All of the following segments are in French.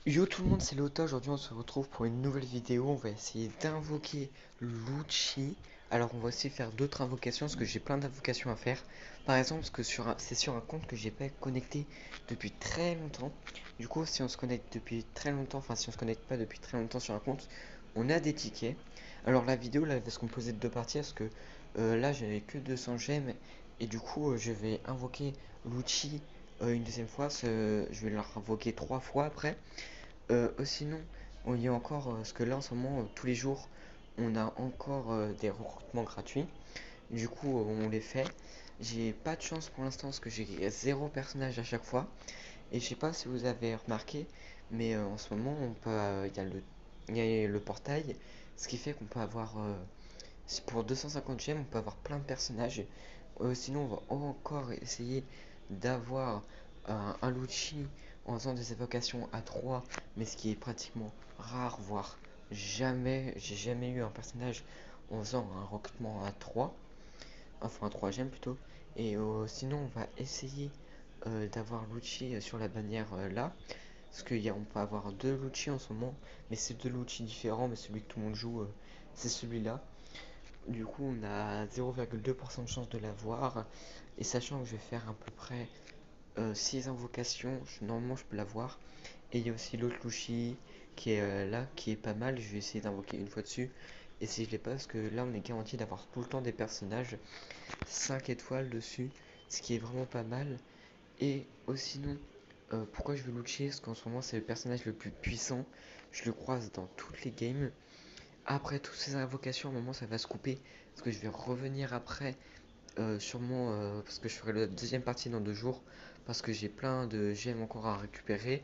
Yo tout le monde, c'est Lota. Aujourd'hui, on se retrouve pour une nouvelle vidéo. On va essayer d'invoquer Lucci. Alors, on va aussi faire d'autres invocations parce que j'ai plein d'invocations à faire. Par exemple, parce que c'est sur un compte que j'ai pas connecté depuis très longtemps. Du coup, si on se connecte depuis très longtemps, enfin, si on se connecte pas depuis très longtemps sur un compte, on a des tickets. Alors, la vidéo là, elle va se composer de deux parties parce que là, j'avais que 200 gemmes et du coup, je vais invoquer Lucci une deuxième fois. Je vais leur invoquer trois fois après. Sinon, il y a encore, parce que là en ce moment, tous les jours, on a encore des recrutements gratuits. Du coup, on les fait. J'ai pas de chance pour l'instant parce que j'ai zéro personnage à chaque fois. Et je sais pas si vous avez remarqué, mais en ce moment, il y a le portail, ce qui fait qu'on peut avoir, pour 250 gemmes, on peut avoir plein de personnages. Sinon, on va encore essayer d'avoir un Lucci en faisant des évocations à 3, mais ce qui est pratiquement rare, voire jamais, j'ai jamais eu un personnage en faisant un recrutement à 3, enfin un 3 gemmes plutôt. Et sinon, on va essayer d'avoir Lucci sur la bannière là, parce on peut avoir deux Lucci en ce moment, mais c'est deux Lucci différents, mais celui que tout le monde joue, c'est celui-là. Du coup, on a 0,2% de chance de l'avoir. Et sachant que je vais faire à peu près 6 invocations, normalement je peux l'avoir. Et il y a aussi l'autre Lushi qui est là, qui est pas mal. Je vais essayer d'invoquer une fois dessus. Et si je l'ai pas, parce que là on est garanti d'avoir tout le temps des personnages 5 étoiles dessus, ce qui est vraiment pas mal. Et sinon, pourquoi je veux Lucci? Parce qu'en ce moment c'est le personnage le plus puissant. Je le croise dans toutes les games. Après toutes ces invocations, à un moment ça va se couper. Parce que je vais revenir après, sûrement parce que je ferai la deuxième partie dans 2 jours. Parce que j'ai plein de gemmes encore à récupérer.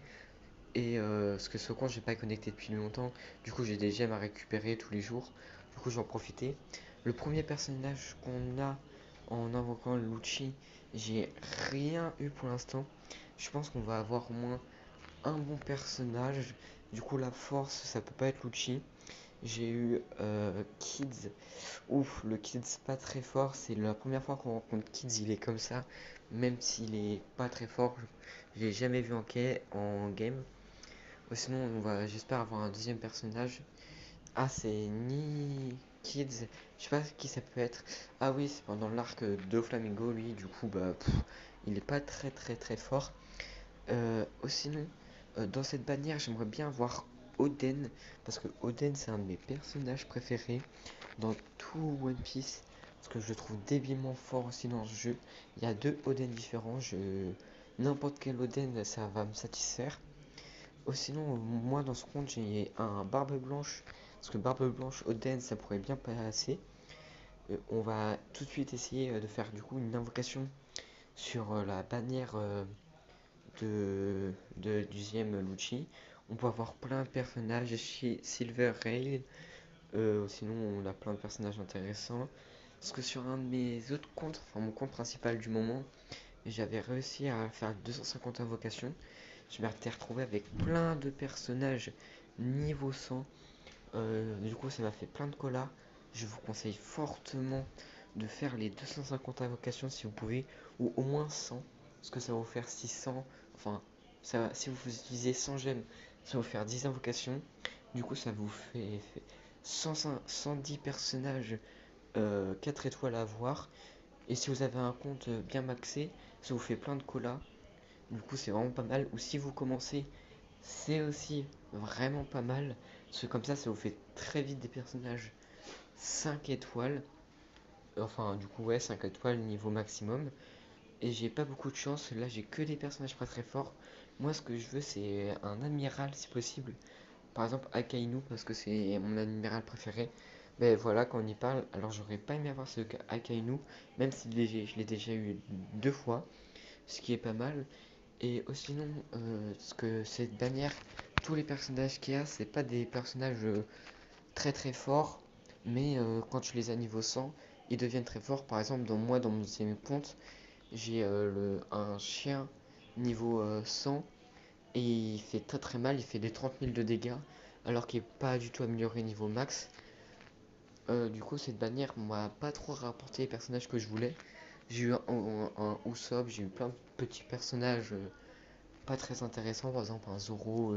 Et parce que ce compte, j'ai pas connecté depuis longtemps. Du coup, j'ai des gemmes à récupérer tous les jours. Du coup, je vais en profiter. Le premier personnage qu'on a en invoquant Lucci, j'ai rien eu pour l'instant. Je pense qu'on va avoir au moins un bon personnage. Du coup, la force, ça peut pas être Lucci. J'ai eu Kids. Ouf, le Kids pas très fort. C'est la première fois qu'on rencontre Kids, il est comme ça. Même s'il est pas très fort, je l'ai jamais vu en game. Sinon, j'espère avoir un deuxième personnage. Ah, c'est ni Kids. Je sais pas qui ça peut être. Ah oui, c'est pendant l'arc de Flamingo, lui. Du coup, bah, il est pas très très très fort. Sinon, dans cette bannière, j'aimerais bien avoir Oden. Parce que Oden, c'est un de mes personnages préférés dans tout One Piece. Parce que je le trouve débilement fort aussi dans ce jeu. Il y a deux Oden différents. N'importe quel Oden, ça va me satisfaire. Sinon, moi dans ce compte, j'ai un Barbe Blanche. Parce que Barbe Blanche, Oden, ça pourrait bien passer. On va tout de suite essayer de faire du coup une invocation sur la bannière du deuxième Lucci. On peut avoir plein de personnages chez Silver Rail. Sinon, on a plein de personnages intéressants. Parce que sur un de mes autres comptes, enfin mon compte principal du moment, j'avais réussi à faire 250 invocations. Je m'étais retrouvé avec plein de personnages niveau 100. Du coup, ça m'a fait plein de colas. Je vous conseille fortement de faire les 250 invocations si vous pouvez, ou au moins 100, parce que ça va vous faire 600. Enfin, si vous utilisez 100 gemmes, ça va vous faire 10 invocations. Du coup, ça vous fait 110 personnages 4 étoiles à avoir. Et si vous avez un compte bien maxé, ça vous fait plein de colas. Du coup, c'est vraiment pas mal. Ou si vous commencez, c'est aussi vraiment pas mal. Parce que comme ça vous fait très vite des personnages 5 étoiles. Enfin, du coup, ouais, 5 étoiles niveau maximum. Et j'ai pas beaucoup de chance. Là, j'ai que des personnages pas très forts. Moi, ce que je veux, c'est un amiral si possible. Par exemple, Akainu, parce que c'est mon amiral préféré. Mais voilà, quand on y parle, alors j'aurais pas aimé avoir ce Akainu, même si je l'ai déjà eu 2 fois, ce qui est pas mal. Et sinon, ce que cette bannière, tous les personnages qu'il y a, c'est pas des personnages très très forts, mais quand tu les as niveau 100, ils deviennent très forts. Par exemple, dans mon deuxième compte, j'ai un chien niveau 100 et il fait très très mal, il fait des 30 000 de dégâts, alors qu'il n'est pas du tout amélioré niveau max. Du coup, cette bannière m'a pas trop rapporté les personnages que je voulais. J'ai eu un Usopp, j'ai eu plein de petits personnages pas très intéressants, par exemple un Zoro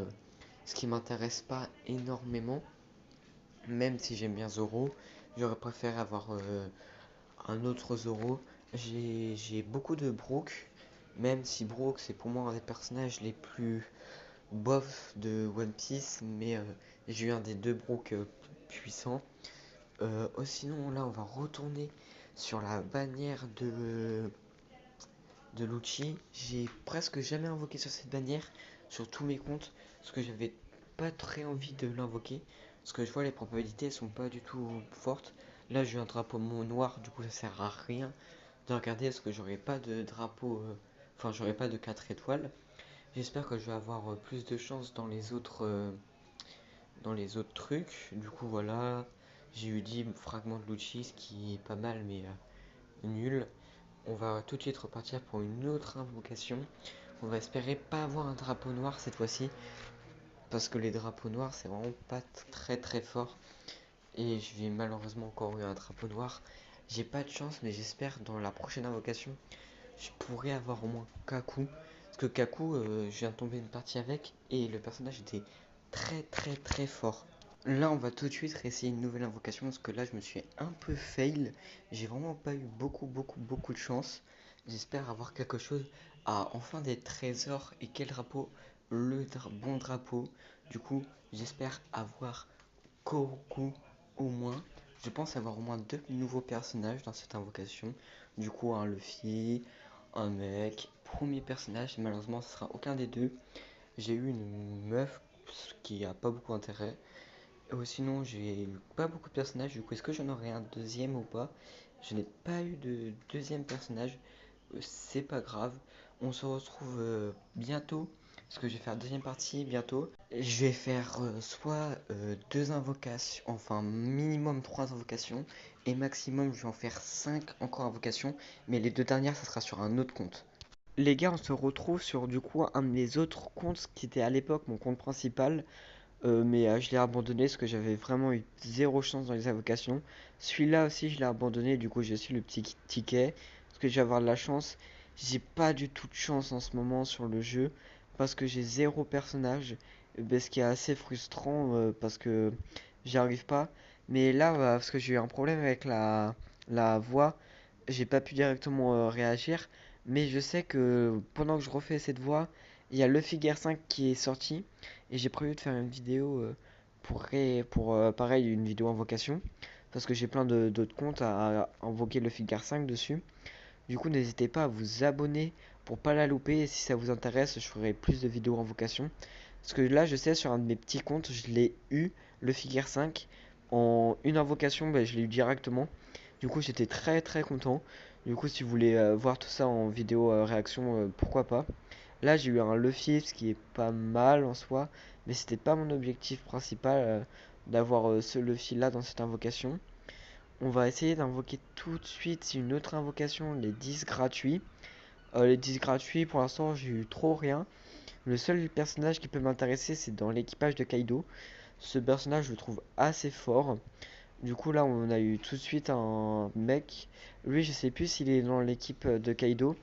ce qui m'intéresse pas énormément, même si j'aime bien Zoro. J'aurais préféré avoir un autre Zoro. J'ai beaucoup de Brook, même si Brook c'est pour moi un des personnages les plus bof de One Piece, mais j'ai eu un des deux Brook puissants. Sinon là on va retourner sur la bannière de Lucci. J'ai presque jamais invoqué sur cette bannière sur tous mes comptes, parce que j'avais pas très envie de l'invoquer, parce que je vois les probabilités sont pas du tout fortes. Là j'ai un drapeau noir, du coup ça sert à rien de regarder, parce que j'aurai pas de drapeau, enfin j'aurai pas de 4 étoiles. J'espère que je vais avoir plus de chance dans les autres trucs. Du coup voilà, j'ai eu 10 fragments de Lucci, ce qui est pas mal mais nul. On va tout de suite repartir pour une autre invocation. On va espérer pas avoir un drapeau noir cette fois-ci, parce que les drapeaux noirs c'est vraiment pas très très fort. Et je vais malheureusement encore eu un drapeau noir. J'ai pas de chance, mais j'espère dans la prochaine invocation je pourrais avoir au moins Kaku. Parce que Kaku, je viens de tomber une partie avec et le personnage était très très très fort. Là, on va tout de suite réessayer une nouvelle invocation, parce que là, je me suis un peu fail. J'ai vraiment pas eu beaucoup de chance. J'espère avoir quelque chose. Ah, enfin des trésors. Et quel drapeau? Bon drapeau. Du coup, j'espère avoir Koroku au moins. Je pense avoir au moins deux nouveaux personnages dans cette invocation. Du coup, un Luffy, un mec. Premier personnage, malheureusement, ce sera aucun des deux. J'ai eu une meuf qui a pas beaucoup d'intérêt. Sinon, j'ai eu pas beaucoup de personnages. Du coup, est-ce que j'en aurai un deuxième ou pas? Je n'ai pas eu de deuxième personnage. C'est pas grave. On se retrouve bientôt. Parce que je vais faire la deuxième partie bientôt. Je vais faire soit deux invocations, enfin minimum trois invocations. Et maximum, je vais en faire 5 encore invocations. Mais les deux dernières, ça sera sur un autre compte. Les gars, on se retrouve sur du coup un de mes autres comptes qui était à l'époque mon compte principal. Mais je l'ai abandonné parce que j'avais vraiment eu zéro chance dans les invocations. Celui-là aussi, je l'ai abandonné. Du coup, j'ai aussi le petit ticket. Parce que je vais avoir de la chance. J'ai pas du tout de chance en ce moment sur le jeu. Parce que j'ai zéro personnage. Ce qui est assez frustrant parce que j'y arrive pas. Mais là, parce que j'ai eu un problème avec la voix, j'ai pas pu directement réagir. Mais je sais que pendant que je refais cette voix, il y a Luffy Gear 5 qui est sorti. Et j'ai prévu de faire une vidéo pour pareil, une vidéo invocation. Parce que j'ai plein d'autres comptes à invoquer le Figure 5 dessus. Du coup, n'hésitez pas à vous abonner pour pas la louper. Et si ça vous intéresse, je ferai plus de vidéos invocation. Parce que là, je sais, sur un de mes petits comptes, je l'ai eu, le Figure 5. En une invocation, je l'ai eu directement. Du coup, j'étais très très content. Du coup, si vous voulez voir tout ça en vidéo réaction, pourquoi pas. Là, j'ai eu un Luffy, ce qui est pas mal en soi, mais c'était pas mon objectif principal d'avoir ce Luffy là dans cette invocation. On va essayer d'invoquer tout de suite une autre invocation, les 10 gratuits. Les 10 gratuits, pour l'instant, j'ai eu trop rien. Le seul personnage qui peut m'intéresser, c'est dans l'équipage de Kaido. Ce personnage, je le trouve assez fort. Du coup, là, on a eu tout de suite un mec. Lui, je sais plus s'il est dans l'équipe de Kaido.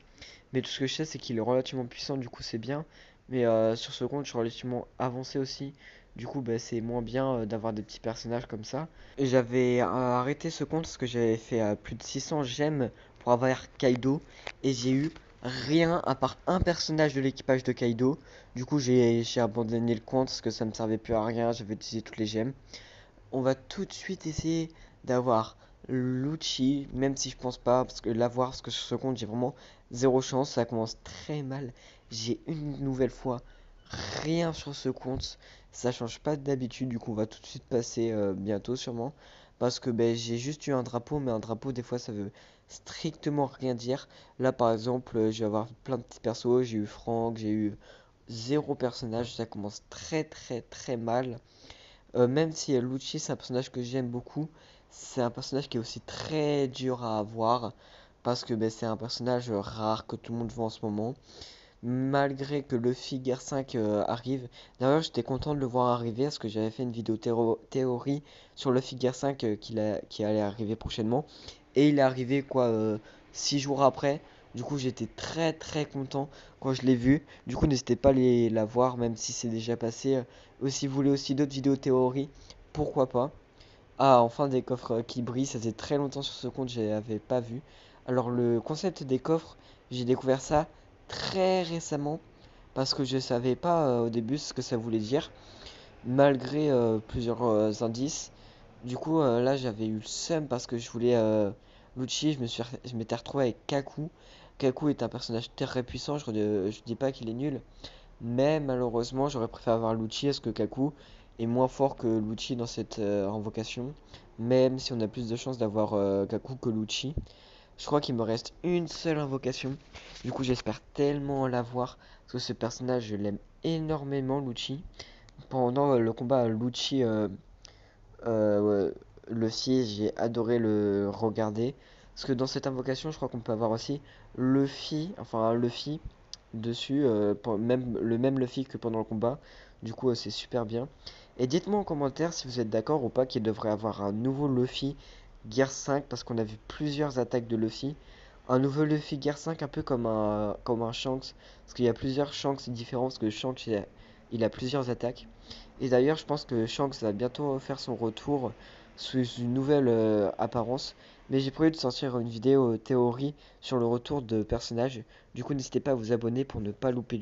Mais tout ce que je sais, c'est qu'il est relativement puissant, du coup c'est bien. Mais sur ce compte, je suis relativement avancé aussi. Du coup, c'est moins bien d'avoir des petits personnages comme ça. Et j'avais arrêté ce compte parce que j'avais fait plus de 600 gemmes pour avoir Kaido. Et j'ai eu rien à part un personnage de l'équipage de Kaido. Du coup, j'ai abandonné le compte parce que ça me servait plus à rien. J'avais utilisé toutes les gemmes. On va tout de suite essayer d'avoir Lucci, même si je pense pas, parce que l'avoir, parce que sur ce compte j'ai vraiment zéro chance, ça commence très mal. J'ai une nouvelle fois rien sur ce compte, ça change pas d'habitude, du coup on va tout de suite passer bientôt sûrement, parce que j'ai juste eu un drapeau, mais un drapeau des fois ça veut strictement rien dire. Là par exemple, je vais avoir plein de petits persos, j'ai eu Franck, j'ai eu zéro personnage, ça commence très très très mal. Même si Lucci c'est un personnage que j'aime beaucoup, c'est un personnage qui est aussi très dur à avoir parce que c'est un personnage rare que tout le monde voit en ce moment. Malgré que Luffy Gear 5 arrive, d'ailleurs j'étais content de le voir arriver parce que j'avais fait une vidéo théorie sur Luffy Gear 5 qui allait arriver prochainement et il est arrivé quoi 6 jours après. Du coup, j'étais très très content quand je l'ai vu. Du coup, n'hésitez pas à la voir, même si c'est déjà passé. Si vous voulez aussi d'autres vidéos théorie, pourquoi pas. Ah, enfin des coffres qui brillent, ça faisait très longtemps sur ce compte, je n'avais pas vu. Alors le concept des coffres, j'ai découvert ça très récemment parce que je savais pas au début ce que ça voulait dire, malgré plusieurs indices. Du coup là j'avais eu le seum parce que je voulais Lucci, je m'étais retrouvé avec Kaku. Kaku est un personnage très puissant, je dis pas qu'il est nul, mais malheureusement, j'aurais préféré avoir Lucci parce que Kaku est moins fort que Lucci dans cette invocation. Même si on a plus de chances d'avoir Kaku que Lucci. Je crois qu'il me reste une seule invocation. Du coup, j'espère tellement l'avoir. Parce que ce personnage, je l'aime énormément, Lucci. Pendant le combat Lucci euh, Luffy, j'ai adoré le regarder. Parce que dans cette invocation, je crois qu'on peut avoir aussi Luffy, enfin Luffy dessus, même, le même Luffy que pendant le combat. Du coup, c'est super bien. Et dites-moi en commentaire si vous êtes d'accord ou pas qu'il devrait avoir un nouveau Luffy Gear 5 parce qu'on a vu plusieurs attaques de Luffy. Un nouveau Luffy Gear 5 un peu comme un Shanks. Parce qu'il y a plusieurs Shanks différents parce que Shanks il a plusieurs attaques. Et d'ailleurs, je pense que Shanks va bientôt faire son retour sous une nouvelle apparence. Mais j'ai prévu de sortir une vidéo théorie sur le retour de personnages. Du coup, n'hésitez pas à vous abonner pour ne pas louper du